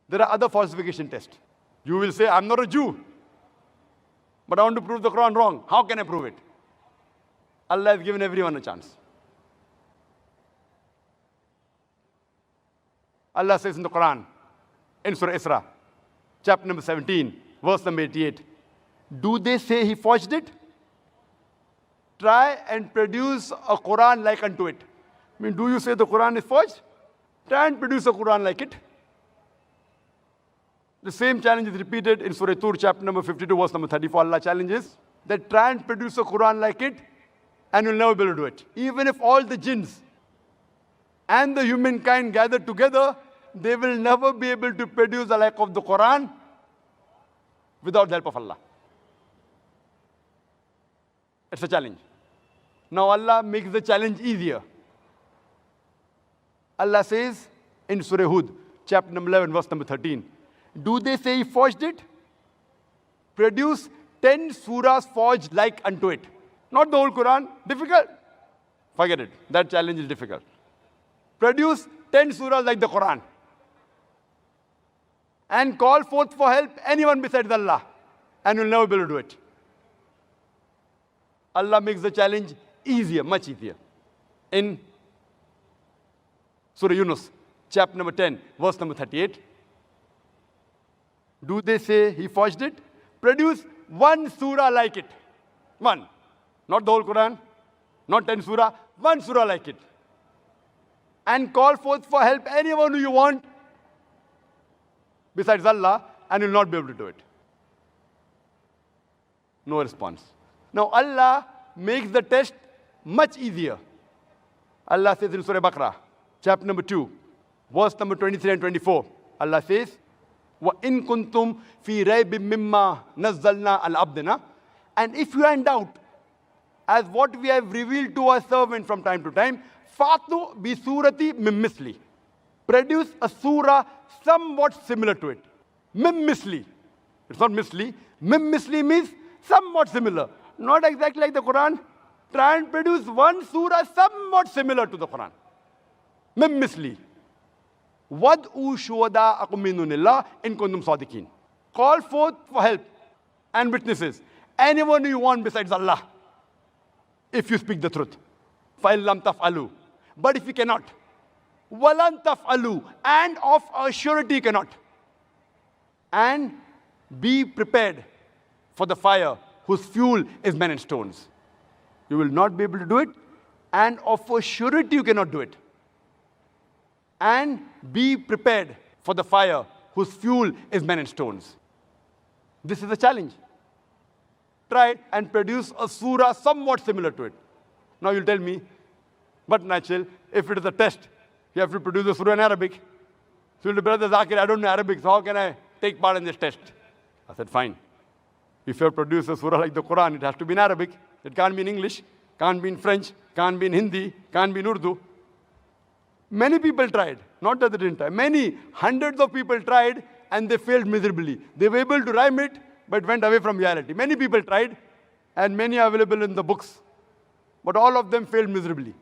There are other falsification tests. You will say, I'm not a Jew, but I want to prove the Quran wrong. How can I prove it? Allah has given everyone a chance. Allah says in the Quran, in Surah Isra, chapter number 17, verse number 88, do they say he forged it? Try and produce a Quran like unto it. I mean, do you say the Quran is forged? Try and produce a Quran like it. The same challenge is repeated in Surah Tur, chapter number 52, verse number 34. Allah challenges that try and produce a Quran like it, and you'll never be able to do it. Even if all the jinns and the humankind gather together, they will never be able to produce the like of the Quran without the help of Allah. It's a challenge. Now Allah makes the challenge easier. Allah says in Surah Hud, chapter number 11, verse number 13, do they say he forged it? Produce 10 surahs forged like unto it. Not the whole Quran. Difficult? Forget it. That challenge is difficult. Produce 10 surahs like the Quran. And call forth for help anyone besides Allah. And you'll never be able to do it. Allah makes the challenge easier, much easier. In Surah Yunus, chapter number 10, verse number 38. Do they say he forged it? Produce one surah like it. One. Not the whole Quran, not 10 surah, one surah like it. And call forth for help anyone who you want besides Allah, and you'll not be able to do it. No response. Now Allah makes the test much easier. Allah says in Surah Baqarah, chapter number 2, verse number 23 and 24. Allah says, وَإِن كُنْتُمْ فِي رَيْبٍ مِّمَّا نَزَّلْنَا عَلَى عَبْدِنَا. And if you are in doubt, as what we have revealed to our servant from time to time, فَأْتُوا بِسُورَةٍ مِّن مِّثْلِهِ. Produce a surah somewhat similar to it. Mim misli. It's not misli. Mim misli means somewhat similar. Not exactly like the Quran. Try and produce one surah somewhat similar to the Quran. Mim misli. وَدْعُوا شُهَدَاءَكُم مِّن دُونِ اللَّهِ إِن كُنتُمْ صَادِقِينَ. Call forth for help and witnesses. Anyone you want besides Allah, if you speak the truth. فَإِن لَمْ تَفْعَلُوا. But if you cannot, وَلَن تَفْعَلُوا. And of a surety you cannot. And be prepared for the fire whose fuel is men and stones. You will not be able to do it, and of a surety you cannot do it. And be prepared for the fire whose fuel is men and stones. This is a challenge. Try and produce a surah somewhat similar to it. Now you'll tell me, but natural, if it is a test, you have to produce a surah in Arabic. So you'll say, Brother Zakir, I don't know Arabic, so how can I take part in this test? I said, fine. If you have produced a surah like the Quran, it has to be in Arabic. It can't be in English, can't be in French, can't be in Hindi, can't be in Urdu. Many people tried, not that they didn't try. Many, hundreds of people tried, and they failed miserably. They were able to rhyme it, but went away from reality. Many people tried, and many are available in the books. But all of them failed miserably.